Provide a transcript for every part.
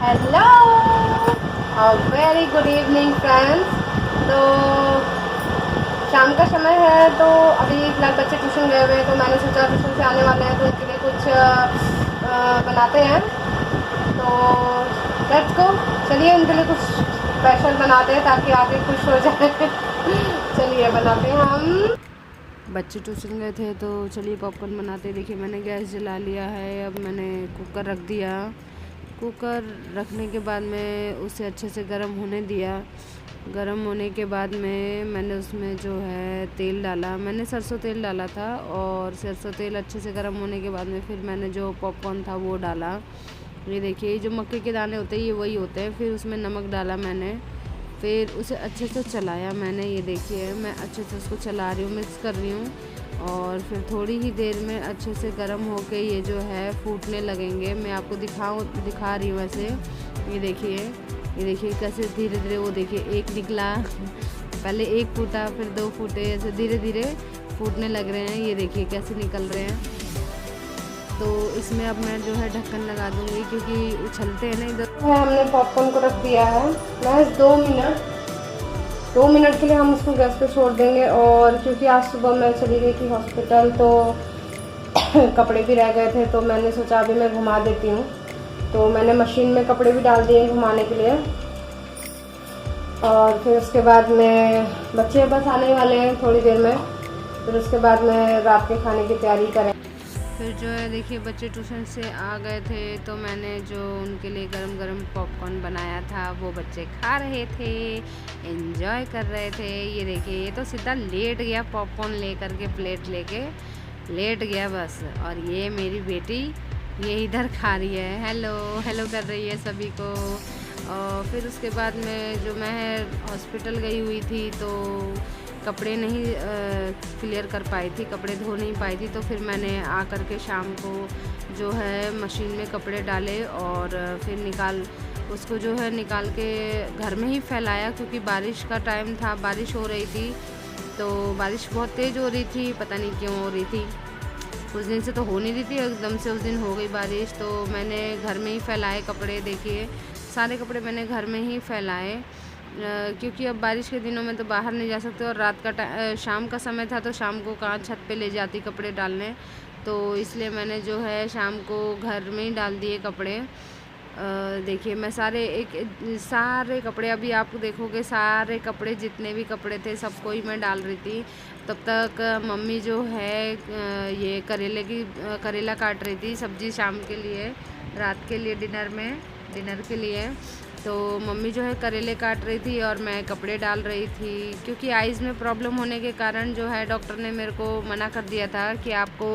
Hello, very good evening friends. तो शाम का समय है, तो अभी फिलहाल बच्चे ट्यूशन गए हुए हैं, तो मैंने सोचा ट्यूशन से आने वाले हैं तो उनके लिए कुछ बनाते हैं। तो लेट्स गो, चलिए उनके लिए कुछ स्पेशल बनाते हैं ताकि आगे खुश हो जाए। चलिए बनाते हैं हम। बच्चे ट्यूशन गए थे तो चलिए पॉपकॉर्न बनाते हैं। देखिए मैंने गैस जला लिया है, अब मैंने कुकर रख दिया। कुकर रखने के बाद में उसे अच्छे से गर्म होने दिया। गर्म होने के बाद में मैंने उसमें जो है तेल डाला। मैंने सरसों तेल डाला था, और सरसों तेल अच्छे से गर्म होने के बाद में फिर मैंने जो पॉपकॉर्न था वो डाला। ये देखिए जो मक्के के दाने होते हैं ये वही होते हैं। फिर उसमें नमक डाला मैंने, फिर उसे अच्छे से चलाया मैंने। ये देखिए मैं अच्छे से उसको चला रही हूँ, मिक्स कर रही हूँ, और फिर थोड़ी ही देर में अच्छे से गर्म होके ये जो है फूटने लगेंगे। मैं आपको दिखा रही हूँ ऐसे। ये देखिए कैसे धीरे धीरे, वो देखिए एक निकला, पहले एक फूटा फिर दो फूटे, ऐसे धीरे धीरे फूटने लग रहे हैं। ये देखिए कैसे निकल रहे हैं। तो इसमें अब मैं जो है ढक्कन लगा दूँगी क्योंकि उछलते हैं ना इधर। हमने पॉपकॉर्न को रख दिया है महज 2 मिनट के लिए हम उसको गैस पे छोड़ देंगे। और क्योंकि आज सुबह मैं चली गई थी हॉस्पिटल, तो कपड़े भी रह गए थे, तो मैंने सोचा अभी मैं घुमा देती हूँ। तो मैंने मशीन में कपड़े भी डाल दिए घुमाने के लिए। और फिर उसके बाद में बच्चे बस आने वाले हैं थोड़ी देर में, फिर उसके बाद में रात के खाने की तैयारी करें। फिर जो है देखिए बच्चे ट्यूशन से आ गए थे, तो मैंने जो उनके लिए गरम गरम पॉपकॉर्न बनाया था वो बच्चे खा रहे थे, एंजॉय कर रहे थे। ये देखिए ये तो सीधा लेट गया, पॉपकॉर्न लेकर के प्लेट लेके लेट गया बस। और ये मेरी बेटी ये इधर खा रही है, हेलो हेलो कर रही है सभी को। और फिर उसके बाद में जो मैं हॉस्पिटल गई हुई थी तो कपड़े नहीं क्लियर कर पाई थी, कपड़े धो नहीं पाई थी। तो फिर मैंने आकर के शाम को जो है मशीन में कपड़े डाले, और फिर उसको जो है निकाल के घर में ही फैलाया, क्योंकि बारिश का टाइम था, बारिश हो रही थी। तो बारिश बहुत तेज़ हो रही थी, पता नहीं क्यों हो रही थी। उस दिन से तो हो नहीं रही थी, एकदम से उस दिन हो गई बारिश। तो मैंने घर में ही फैलाए कपड़े। देखिए सारे कपड़े मैंने घर में ही फैलाए, क्योंकि अब बारिश के दिनों में तो बाहर नहीं जा सकते, और रात का शाम का समय था, तो शाम को कहाँ छत पे ले जाती कपड़े डालने। तो इसलिए मैंने जो है शाम को घर में ही डाल दिए कपड़े। देखिए मैं सारे कपड़े, अभी आप देखोगे सारे कपड़े जितने भी कपड़े थे सबको ही मैं डाल रही थी। तब तक मम्मी जो है ये करेला काट रही थी, सब्जी शाम के लिए, रात के लिए डिनर के लिए। तो मम्मी जो है करेले काट रही थी और मैं कपड़े डाल रही थी, क्योंकि आइज़ में प्रॉब्लम होने के कारण जो है डॉक्टर ने मेरे को मना कर दिया था कि आपको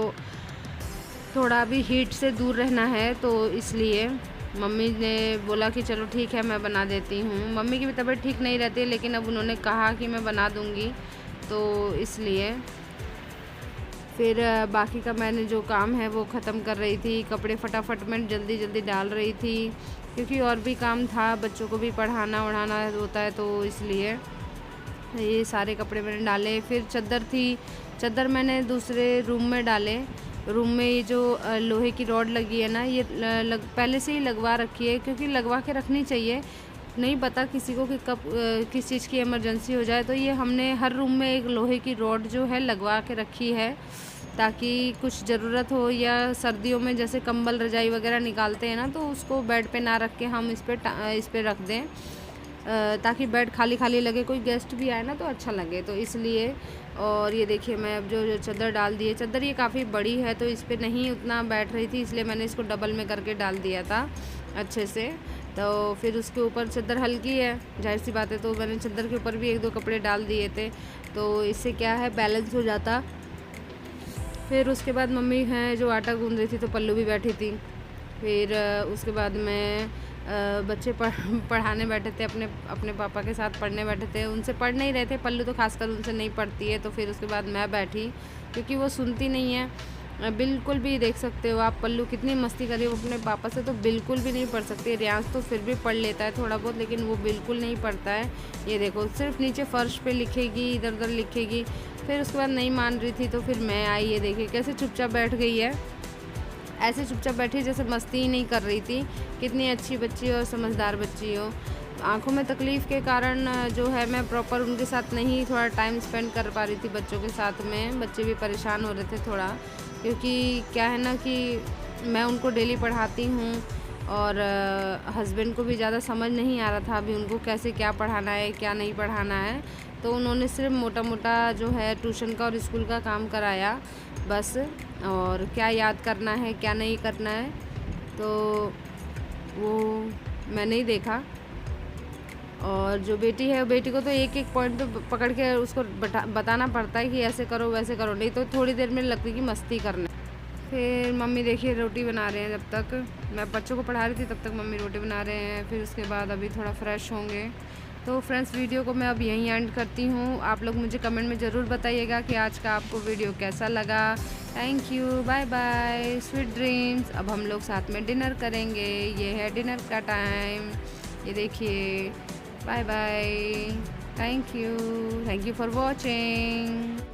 थोड़ा भी हीट से दूर रहना है। तो इसलिए मम्मी ने बोला कि चलो ठीक है मैं बना देती हूँ। मम्मी की भी तबीयत ठीक नहीं रहती, लेकिन अब उन्होंने कहा कि मैं बना दूँगी, तो इसलिए फिर बाकी का मैंने जो काम है वो ख़त्म कर रही थी। कपड़े फटाफट मैं जल्दी जल्दी डाल रही थी, क्योंकि और भी काम था, बच्चों को भी पढ़ाना वढ़ाना होता है, तो इसलिए ये सारे कपड़े मैंने डाले। फिर चादर मैंने दूसरे रूम में डाले। रूम में ये जो लोहे की रॉड लगी है ना, ये पहले से ही लगवा रखी है, क्योंकि लगवा के रखनी चाहिए, नहीं पता किसी को कि कब किस चीज़ की इमरजेंसी हो जाए। तो ये हमने हर रूम में एक लोहे की रॉड जो है लगवा के रखी है, ताकि कुछ ज़रूरत हो, या सर्दियों में जैसे कंबल रजाई वगैरह निकालते हैं ना, तो उसको बेड पे ना रख के हम इस पे रख दें, ताकि बेड खाली खाली लगे, कोई गेस्ट भी आए ना तो अच्छा लगे, तो इसलिए। और ये देखिए मैं अब जो चादर डाल दी है, चादर ये काफ़ी बड़ी है तो इस पर नहीं उतना बैठ रही थी, इसलिए मैंने इसको डबल में करके डाल दिया था अच्छे से। तो फिर उसके ऊपर चादर हल्की है, जाहिर सी बात है, तो मैंने चादर के ऊपर भी 1-2 कपड़े डाल दिए थे, तो इससे क्या है बैलेंस हो जाता। फिर उसके बाद मम्मी हैं जो आटा गूंद रही थी, तो पल्लू भी बैठी थी। फिर उसके बाद में बच्चे पढ़ाने बैठे थे, अपने पापा के साथ पढ़ने बैठे थे। उनसे पढ़ नहीं रहे थे, पल्लू तो खासकर उनसे नहीं पढ़ती है। तो फिर उसके बाद मैं बैठी, क्योंकि वो सुनती नहीं है बिल्कुल भी। देख सकते हो आप पल्लू कितनी मस्ती कर रही है, वो अपने पापा से तो बिल्कुल भी नहीं पढ़ सकती। रियांश तो फिर भी पढ़ लेता है थोड़ा बहुत, लेकिन वो बिल्कुल नहीं पढ़ता है। ये देखो सिर्फ नीचे फ़र्श पे लिखेगी, इधर उधर लिखेगी। फिर उसके बाद नहीं मान रही थी, तो फिर मैं आई, ये देखिए कैसे चुपचाप बैठ गई है। ऐसे चुपचाप बैठी जैसे मस्ती ही नहीं कर रही थी। कितनी अच्छी बच्ची हो, समझदार बच्ची हो। आँखों में तकलीफ़ के कारण जो है मैं प्रॉपर उनके साथ नहीं थोड़ा टाइम स्पेंड कर पा रही थी बच्चों के साथ में। बच्चे भी परेशान हो रहे थे थोड़ा, क्योंकि क्या है ना कि मैं उनको डेली पढ़ाती हूँ और हस्बैंड को भी ज़्यादा समझ नहीं आ रहा था अभी उनको कैसे क्या पढ़ाना है क्या नहीं पढ़ाना है। तो उन्होंने सिर्फ मोटा मोटा जो है ट्यूशन का और स्कूल का काम कराया बस, और क्या याद करना है क्या नहीं करना है तो वो मैंने ही देखा। और जो बेटी है, बेटी को तो एक एक पॉइंट पे पकड़ के उसको बताना पड़ता है कि ऐसे करो वैसे करो, नहीं तो थोड़ी देर में लगती कि मस्ती करने। फिर मम्मी देखिए रोटी बना रहे हैं, जब तक मैं बच्चों को पढ़ा रही थी तब तक मम्मी रोटी बना रहे हैं। फिर उसके बाद अभी थोड़ा फ्रेश होंगे। तो फ्रेंड्स, वीडियो को मैं अब यहीं एंड करती हूँ। आप लोग मुझे कमेंट में ज़रूर बताइएगा कि आज का आपको वीडियो कैसा लगा। Thank you, bye bye, sweet dreams. अब हम लोग साथ में डिनर करेंगे, ये है डिनर का टाइम, ये देखिए। Bye bye, thank you for watching.